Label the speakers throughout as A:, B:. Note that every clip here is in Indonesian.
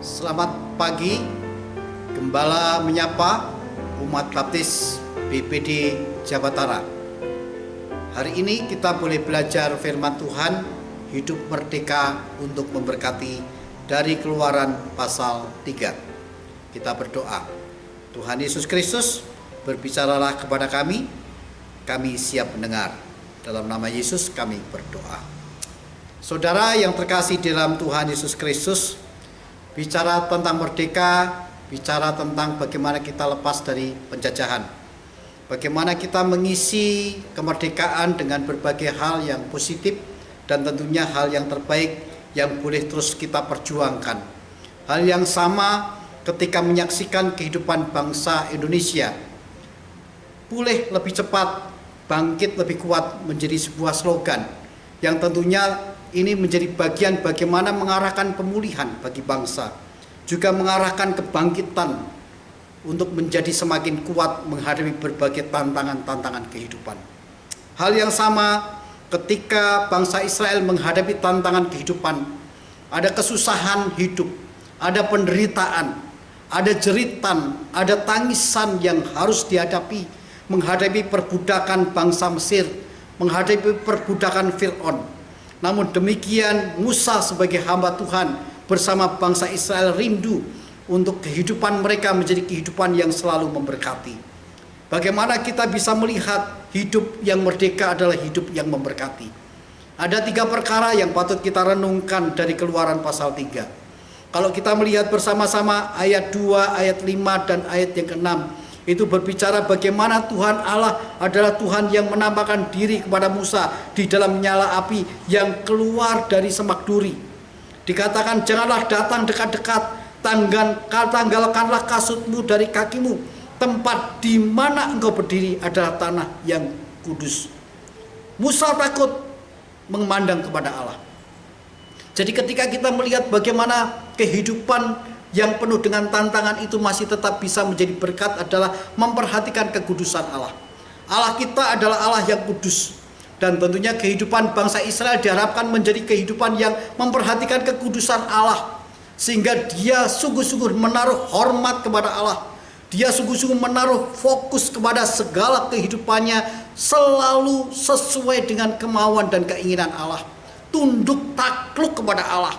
A: Selamat pagi, Gembala menyapa umat baptis BPD Jabatara. Hari ini kita boleh belajar firman Tuhan, hidup merdeka untuk memberkati dari Keluaran pasal 3. Kita berdoa. Tuhan Yesus Kristus, berbicaralah kepada kami siap mendengar. Dalam nama Yesus kami berdoa. Saudara yang terkasih dalam Tuhan Yesus Kristus, bicara tentang merdeka, bicara tentang bagaimana kita lepas dari penjajahan. Bagaimana kita mengisi kemerdekaan dengan berbagai hal yang positif dan tentunya hal yang terbaik yang boleh terus kita perjuangkan. Hal yang sama ketika menyaksikan kehidupan bangsa Indonesia. Pulih lebih cepat, bangkit lebih kuat menjadi sebuah slogan yang tentunya ini menjadi bagian bagaimana mengarahkan pemulihan bagi bangsa, juga mengarahkan kebangkitan untuk menjadi semakin kuat menghadapi berbagai tantangan-tantangan kehidupan. Hal yang sama ketika bangsa Israel menghadapi tantangan kehidupan, ada kesusahan hidup, ada penderitaan, ada jeritan, ada tangisan yang harus dihadapi, menghadapi perbudakan bangsa Mesir, menghadapi perbudakan Fir'aun. Namun demikian Musa sebagai hamba Tuhan bersama bangsa Israel rindu untuk kehidupan mereka menjadi kehidupan yang selalu memberkati. Bagaimana kita bisa melihat hidup yang merdeka adalah hidup yang memberkati. Ada 3 perkara yang patut kita renungkan dari Keluaran pasal 3. Kalau kita melihat bersama-sama ayat 2, ayat 5 dan ayat yang ke-6, itu berbicara bagaimana Tuhan Allah adalah Tuhan yang menampakkan diri kepada Musa di dalam nyala api yang keluar dari semak duri. Dikatakan janganlah datang dekat-dekat, tanggalkanlah kasutmu dari kakimu. Tempat di mana engkau berdiri adalah tanah yang kudus. Musa takut memandang kepada Allah. Jadi ketika kita melihat bagaimana kehidupan yang penuh dengan tantangan itu masih tetap bisa menjadi berkat adalah memperhatikan kekudusan Allah. Allah kita adalah Allah yang kudus. Dan tentunya kehidupan bangsa Israel diharapkan menjadi kehidupan yang memperhatikan kekudusan Allah. Sehingga dia sungguh-sungguh menaruh hormat kepada Allah. Dia sungguh-sungguh menaruh fokus kepada segala kehidupannya selalu sesuai dengan kemauan dan keinginan Allah. Tunduk takluk kepada Allah.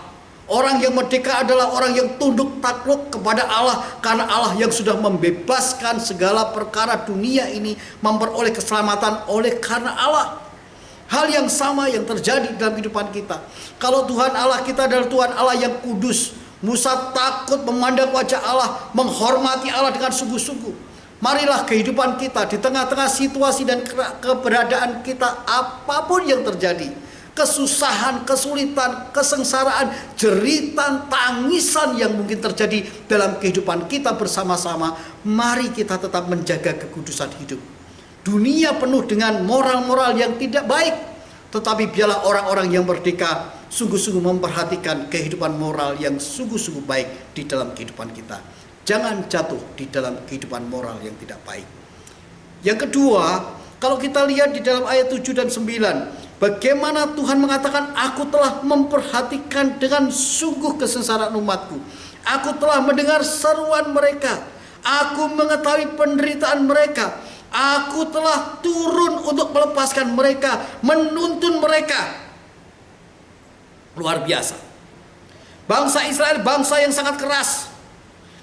A: Orang yang merdeka adalah orang yang tunduk takluk kepada Allah, karena Allah yang sudah membebaskan segala perkara dunia ini memperoleh keselamatan oleh karena Allah. Hal yang sama yang terjadi dalam kehidupan kita. Kalau Tuhan Allah kita adalah Tuhan Allah yang kudus, Musa takut memandang wajah Allah, menghormati Allah dengan sungguh-sungguh. Marilah kehidupan kita di tengah-tengah situasi dan keberadaan kita apapun yang terjadi, kesusahan, kesulitan, kesengsaraan, jeritan, tangisan yang mungkin terjadi dalam kehidupan kita bersama-sama, mari kita tetap menjaga kekudusan hidup. Dunia penuh dengan moral-moral yang tidak baik, tetapi biarlah orang-orang yang merdeka sungguh-sungguh memperhatikan kehidupan moral yang sungguh-sungguh baik di dalam kehidupan kita. Jangan jatuh di dalam kehidupan moral yang tidak baik. Yang kedua, kalau kita lihat di dalam ayat 7 dan 9, bagaimana Tuhan mengatakan, aku telah memperhatikan dengan sungguh kesengsaraan umatku. Aku telah mendengar seruan mereka. Aku mengetahui penderitaan mereka. Aku telah turun untuk melepaskan mereka, menuntun mereka. Luar biasa. Bangsa Israel bangsa yang sangat keras.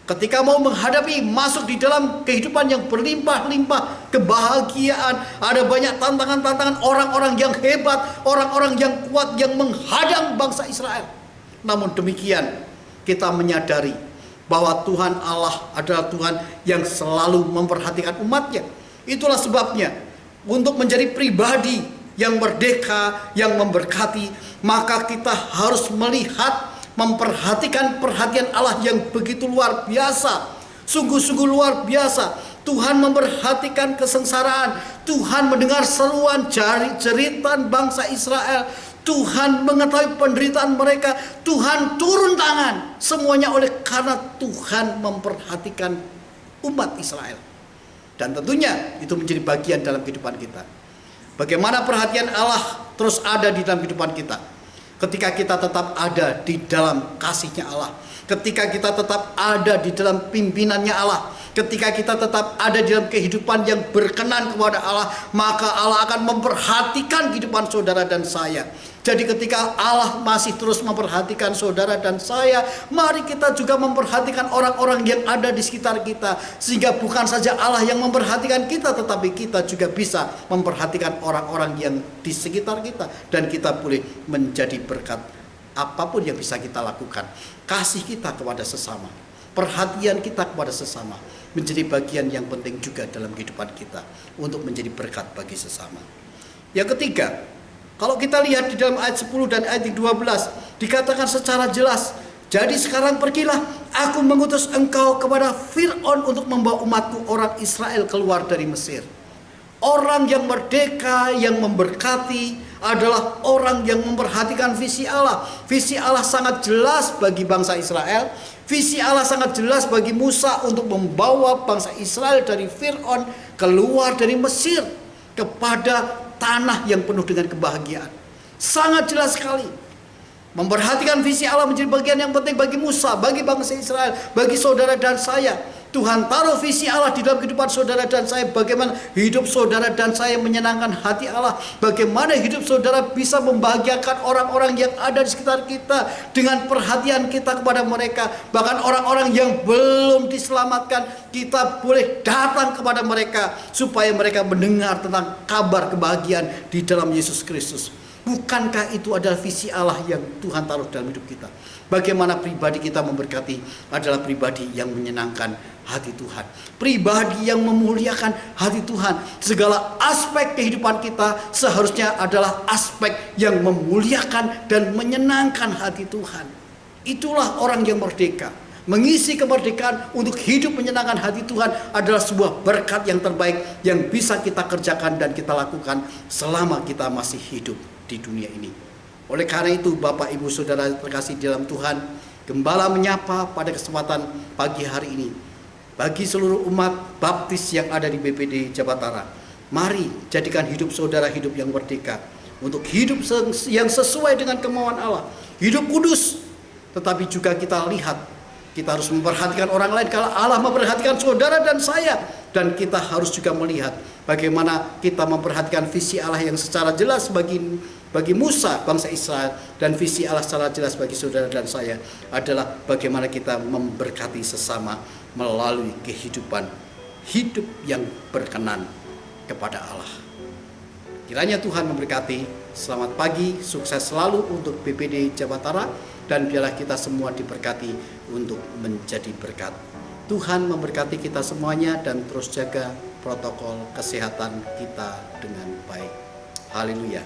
A: Ketika mau menghadapi masuk di dalam kehidupan yang berlimpah-limpah kebahagiaan, ada banyak tantangan-tantangan, orang-orang yang hebat, orang-orang yang kuat yang menghadang bangsa Israel. Namun demikian kita menyadari bahwa Tuhan Allah adalah Tuhan yang selalu memperhatikan umatnya. Itulah sebabnya untuk menjadi pribadi yang merdeka, yang memberkati, maka kita harus melihat, memperhatikan perhatian Allah yang begitu luar biasa. Sungguh-sungguh luar biasa. Tuhan memperhatikan kesengsaraan. Tuhan mendengar seruan jeritan bangsa Israel. Tuhan mengetahui penderitaan mereka. Tuhan turun tangan. Semuanya oleh karena Tuhan memperhatikan umat Israel. Dan tentunya itu menjadi bagian dalam kehidupan kita. Bagaimana perhatian Allah terus ada di dalam kehidupan kita. ketika kita tetap ada di dalam kasih-Nya Allah, ketika kita tetap ada di dalam pimpinan-Nya Allah, ketika kita tetap ada di dalam kehidupan yang berkenan kepada Allah, maka Allah akan memperhatikan kehidupan saudara dan saya. Jadi ketika Allah masih terus memperhatikan saudara dan saya, mari kita juga memperhatikan orang-orang yang ada di sekitar kita. Sehingga bukan saja Allah yang memperhatikan kita, tetapi kita juga bisa memperhatikan orang-orang yang di sekitar kita. Dan kita boleh menjadi berkat apapun yang bisa kita lakukan. Kasih kita kepada sesama, perhatian kita kepada sesama, menjadi bagian yang penting juga dalam kehidupan kita untuk menjadi berkat bagi sesama. Yang ketiga, kalau kita lihat di dalam ayat 10 dan ayat 12, dikatakan secara jelas, jadi sekarang pergilah, aku mengutus engkau kepada Fir'aun untuk membawa umatku orang Israel keluar dari Mesir. Orang yang merdeka, yang memberkati adalah orang yang memperhatikan visi Allah. Visi Allah sangat jelas bagi bangsa Israel. Visi Allah sangat jelas bagi Musa untuk membawa bangsa Israel dari Fir'aun keluar dari Mesir kepada tanah yang penuh dengan kebahagiaan. Sangat jelas sekali. Memperhatikan visi Allah menjadi bagian yang penting bagi Musa, bagi bangsa Israel, bagi saudara dan saya. Tuhan taruh visi Allah di dalam kehidupan saudara dan saya. Bagaimana hidup saudara dan saya menyenangkan hati Allah. Bagaimana hidup saudara bisa membahagiakan orang-orang yang ada di sekitar kita dengan perhatian kita kepada mereka. Bahkan orang-orang yang belum diselamatkan, kita boleh datang kepada mereka supaya mereka mendengar tentang kabar kebahagiaan di dalam Yesus Kristus. Bukankah itu adalah visi Allah yang Tuhan taruh dalam hidup kita? Bagaimana pribadi kita memberkati adalah pribadi yang menyenangkan hati Tuhan, pribadi yang memuliakan hati Tuhan. Segala aspek kehidupan kita seharusnya adalah aspek yang memuliakan dan menyenangkan hati Tuhan. Itulah orang yang merdeka. Mengisi kemerdekaan untuk hidup menyenangkan hati Tuhan adalah sebuah berkat yang terbaik yang bisa kita kerjakan dan kita lakukan selama kita masih hidup di dunia ini. Oleh karena itu, Bapak Ibu Saudara terkasih dalam Tuhan, Gembala menyapa pada kesempatan pagi hari ini bagi seluruh umat baptis yang ada di BPD Jabatara. Mari jadikan hidup saudara hidup yang merdeka, untuk hidup yang sesuai dengan kemauan Allah, hidup kudus. Tetapi juga kita lihat, kita harus memperhatikan orang lain kalau Allah memperhatikan saudara dan saya. Dan kita harus juga melihat bagaimana kita memperhatikan visi Allah yang secara jelas bagi Musa, bangsa Israel, dan visi Allah secara jelas bagi saudara dan saya adalah bagaimana kita memberkati sesama melalui kehidupan hidup yang berkenan kepada Allah. Kiranya Tuhan memberkati. Selamat pagi, sukses selalu untuk BPD Jabatara, dan biarlah kita semua diberkati untuk menjadi berkat. Tuhan memberkati kita semuanya dan terus jaga protokol kesehatan kita dengan baik. Haleluya.